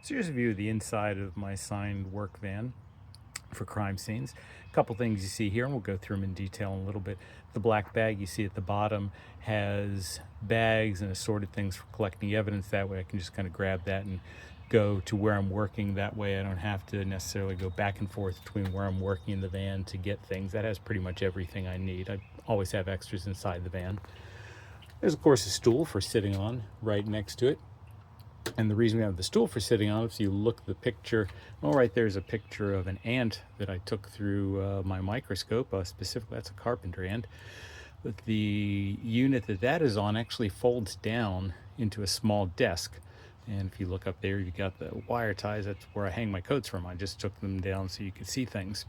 So here's a view of the inside of my assigned work van for crime scenes. A couple things you see here, and we'll go through them in detail in a little bit. The black bag you see at the bottom has bags and assorted things for collecting evidence. That way I can just kind of grab that and go to where I'm working. That way I don't have to necessarily go back and forth between where I'm working in the van to get things. That has pretty much everything I need. I always have extras inside the van. There's of course a stool for sitting on right next to it. And the reason we have the stool for sitting on, if you look at the picture, well, right there's a picture of an ant that I took through my microscope. Specifically, that's a carpenter ant. But the unit that is on actually folds down into a small desk. And if you look up there, you've got the wire ties. That's where I hang my coats from. I just took them down so you could see things.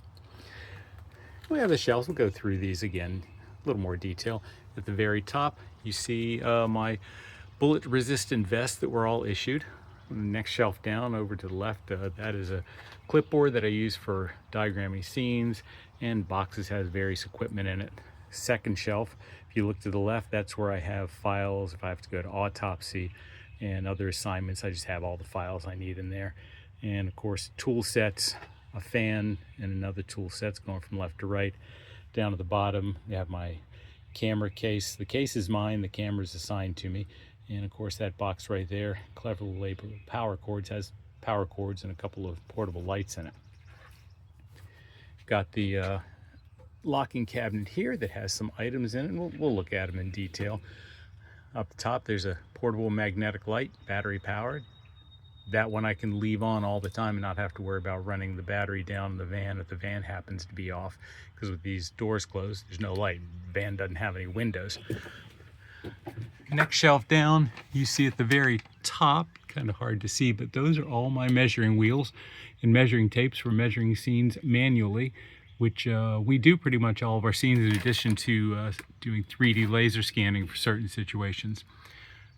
We have the shelves. We'll go through these again, a little more detail. At the very top, you see my bullet resistant vest that were all issued. On the next shelf down over to the left, that is a clipboard that I use for diagramming scenes, and boxes has various equipment in it. Second shelf, if you look to the left, that's where I have files. If I have to go to autopsy and other assignments, I just have all the files I need in there. And of course, tool sets, a fan, and another tool sets going from left to right. Down at the bottom, you have my camera case. The case is mine, the camera is assigned to me. And of course that box right there, cleverly labeled power cords, has power cords and a couple of portable lights in it. Got the locking cabinet here that has some items in it, and we'll look at them in detail. Up the top there's a portable magnetic light, battery powered. That one I can leave on all the time and not have to worry about running the battery down in the van if the van happens to be off, because with these doors closed there's no light. The van doesn't have any windows. Next shelf down, you see at the very top, kind of hard to see, but those are all my measuring wheels and measuring tapes for measuring scenes manually, which we do pretty much all of our scenes in addition to doing 3D laser scanning for certain situations.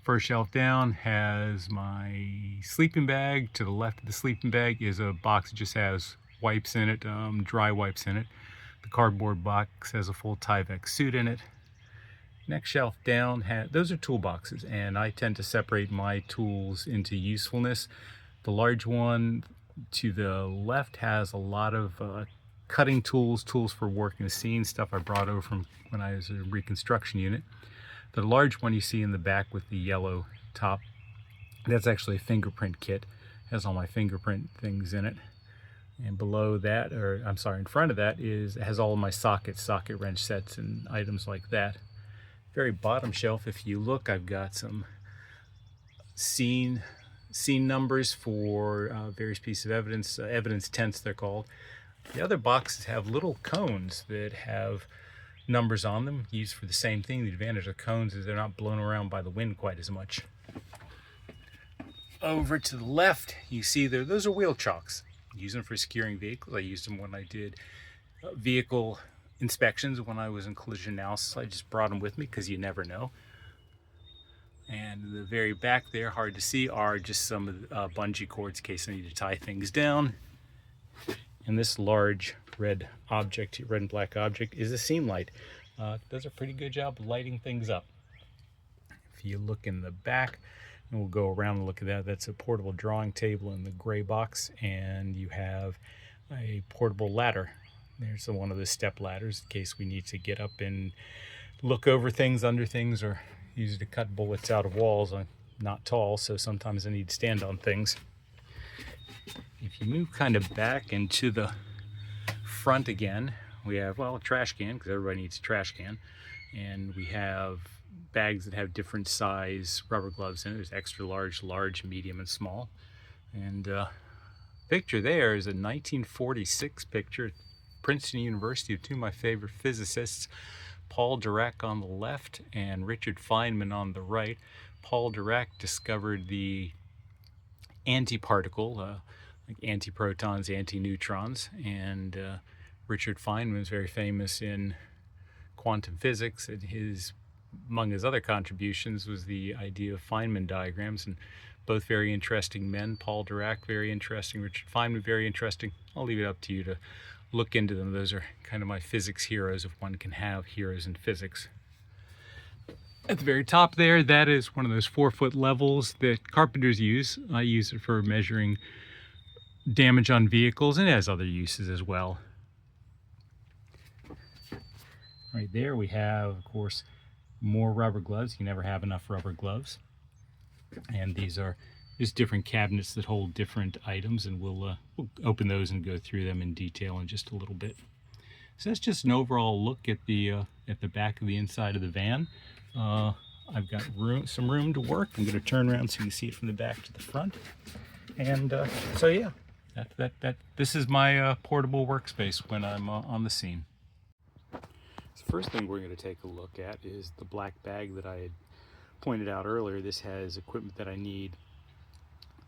First shelf down has my sleeping bag. To the left of the sleeping bag is a box that just has wipes in it, dry wipes in it. The cardboard box has a full Tyvek suit in it. Next shelf down, those are toolboxes, and I tend to separate my tools into usefulness. The large one to the left has a lot of cutting tools, tools for working the scene, stuff I brought over from when I was a reconstruction unit. The large one you see in the back with the yellow top, that's actually a fingerprint kit. It has all my fingerprint things in it. And below that, or I'm sorry, in front of that it has all of my sockets, socket wrench sets and items like that. Very bottom shelf, if you look, I've got some scene numbers for various pieces of evidence, evidence tents they're called. The other boxes have little cones that have numbers on them, used for the same thing. The advantage of cones is they're not blown around by the wind quite as much. Over to the left, you see there, those are wheel chocks. I use them for securing vehicles. I used them when I did vehicle inspections when I was in collision analysis. I just brought them with me because you never know. And the very back there, hard to see, are just some of the bungee cords in case I need to tie things down. And this large red object, red and black object, is a scene light. Does a pretty good job of lighting things up. If you look in the back, and we'll go around and look at that, that's a portable drawing table in the gray box, and you have a portable ladder. There's one of the step ladders in case we need to get up and look over things, under things, or use it to cut bullets out of walls. I'm not tall, so sometimes I need to stand on things. If you move kind of back into the front again, we have, well, a trash can, because everybody needs a trash can. And we have bags that have different size rubber gloves in it. There's extra large, large, medium, and small. And picture there is a 1946 picture. Princeton University of two of my favorite physicists, Paul Dirac on the left and Richard Feynman on the right. Paul Dirac discovered the antiparticle, like antiprotons, antineutrons, and Richard Feynman was very famous in quantum physics, and among his other contributions was the idea of Feynman diagrams, and both very interesting men. Paul Dirac, very interesting. Richard Feynman, very interesting. I'll leave it up to you to look into them. Those are kind of my physics heroes, if one can have heroes in physics. At the very top there, that is one of those 4-foot levels that carpenters use. I use it for measuring damage on vehicles, and it has other uses as well. Right there we have, of course, more rubber gloves. You never have enough rubber gloves. And these are just different cabinets that hold different items, and we'll open those and go through them in detail in just a little bit. So that's just an overall look at the back of the inside of the van. I've got some room to work. I'm going to turn around so you can see it from the back to the front. And so yeah, this is my portable workspace when I'm on the scene. So the first thing we're going to take a look at is the black bag that I had pointed out earlier. This has equipment that I need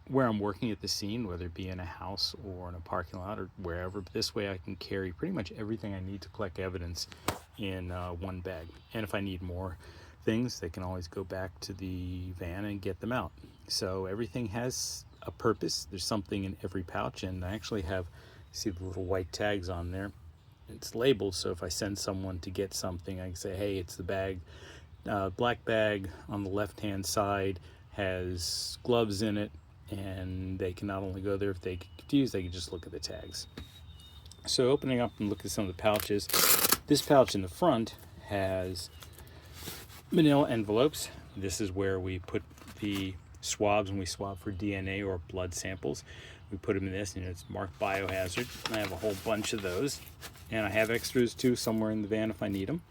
where I'm working at the scene, whether it be in a house or in a parking lot or wherever. But this way I can carry pretty much everything I need to collect evidence in one bag. And if I need more things, they can always go back to the van and get them out. So everything has a purpose. There's something in every pouch, and I actually have, see the little white tags on there. It's labeled, so if I send someone to get something, I can say, hey, it's the bag, black bag on the left-hand side has gloves in it, and they can not only go there if they get confused, they can just look at the tags. So opening up and look at some of the pouches, this pouch in the front has manila envelopes. This is where we put the swabs when we swab for DNA or blood samples. We put them in this, and it's marked biohazard. I have a whole bunch of those, and I have extras too somewhere in the van if I need them.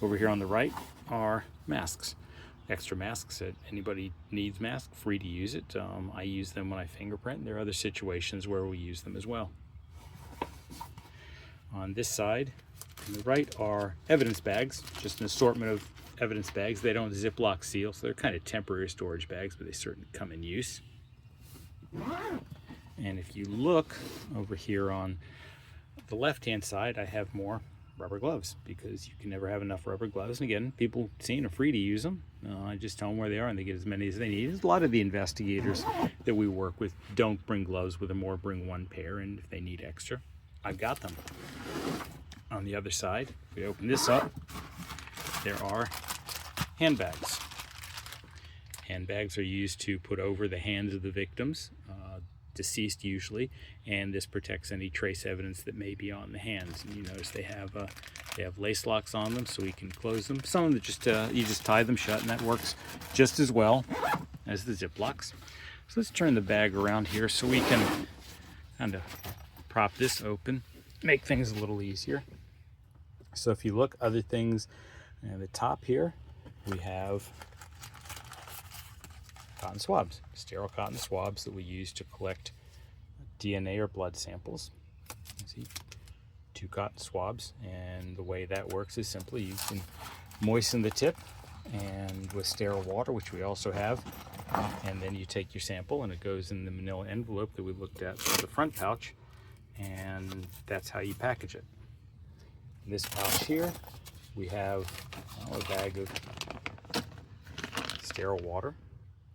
Over here on the right are masks. Extra masks that anybody needs masks, free to use it. I use them when I fingerprint. There are other situations where we use them as well. On this side, on the right, are evidence bags, just an assortment of evidence bags. They don't Ziploc seal, so they're kind of temporary storage bags, but they certainly come in use. And if you look over here on the left-hand side, I have more rubber gloves, because you can never have enough rubber gloves. And again, people seeing are free to use them. I just tell them where they are, and they get as many as they need. A lot of the investigators that we work with don't bring gloves with them, or bring one pair, and if they need extra, I've got them. On the other side, if we open this up, there are handbags. Handbags are used to put over the hands of the victims, deceased usually, and this protects any trace evidence that may be on the hands. And you notice they have lace locks on them, so we can close them. Some of them just you just tie them shut, and that works just as well as the Ziplocs. So let's turn the bag around here so we can kind of prop this open, make things a little easier. So if you look, other things at the top here, we have cotton swabs, sterile cotton swabs that we use to collect DNA or blood samples. See, 2 cotton swabs, and the way that works is simply you can moisten the tip and with sterile water, which we also have, and then you take your sample and it goes in the manila envelope that we looked at for the front pouch, and that's how you package it. In this pouch here, we have a bag of sterile water,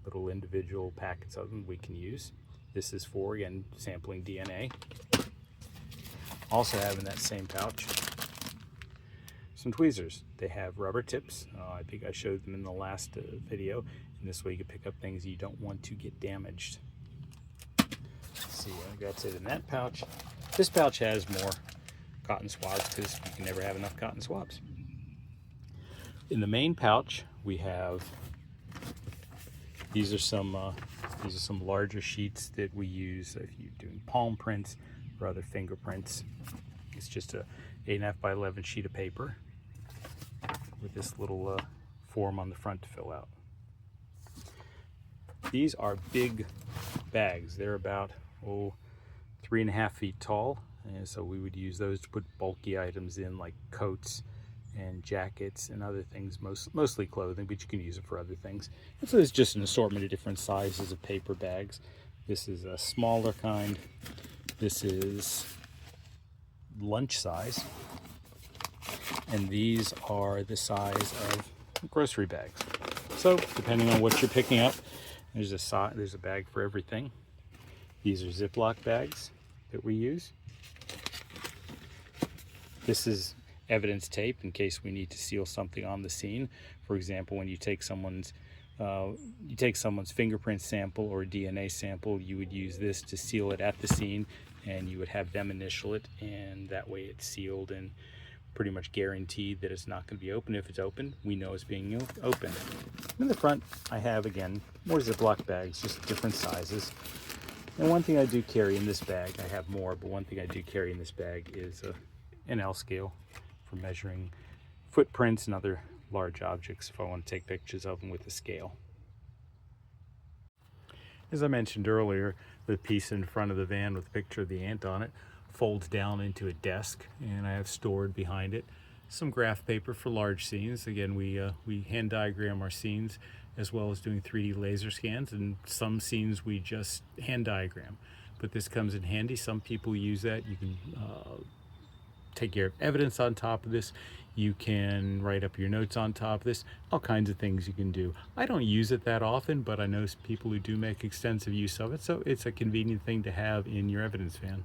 little individual packets of them we can use. This is for, again, sampling DNA. Also have in that same pouch some tweezers. They have rubber tips. I think I showed them in the last video. And this way you can pick up things you don't want to get damaged. Let's see, that's it in that pouch. This pouch has more cotton swabs, because you can never have enough cotton swabs. In the main pouch, we have these are some larger sheets that we use if you're doing palm prints or other fingerprints. It's just a 8.5 by 11 sheet of paper with this little form on the front to fill out. These are big bags. They're about 3.5 feet tall, and so we would use those to put bulky items in, like coats and jackets and other things, mostly clothing, but you can use it for other things. And so there's just an assortment of different sizes of paper bags. This is a smaller kind. This is lunch size. And these are the size of grocery bags. So depending on what you're picking up, there's a bag for everything. These are Ziploc bags that we use. This is evidence tape in case we need to seal something on the scene. For example, when you take someone's fingerprint sample or DNA sample, you would use this to seal it at the scene, and you would have them initial it, and that way it's sealed and pretty much guaranteed that it's not going to be open. If it's open, we know it's being opened. In the front, I have, again, more Ziploc bags, just different sizes. And one thing I do carry in this bag, I have more, but one thing I do carry in this bag is an L scale for measuring footprints and other large objects if I want to take pictures of them with a scale. As I mentioned earlier, the piece in front of the van with the picture of the ant on it folds down into a desk, and I have stored behind it some graph paper for large scenes. Again, we hand diagram our scenes as well as doing 3D laser scans, and some scenes we just hand diagram. But this comes in handy. Some people use that. You can take care of evidence on top of this. You can write up your notes on top of this. All kinds of things you can do. I don't use it that often, but I know people who do make extensive use of it, so it's a convenient thing to have in your evidence van.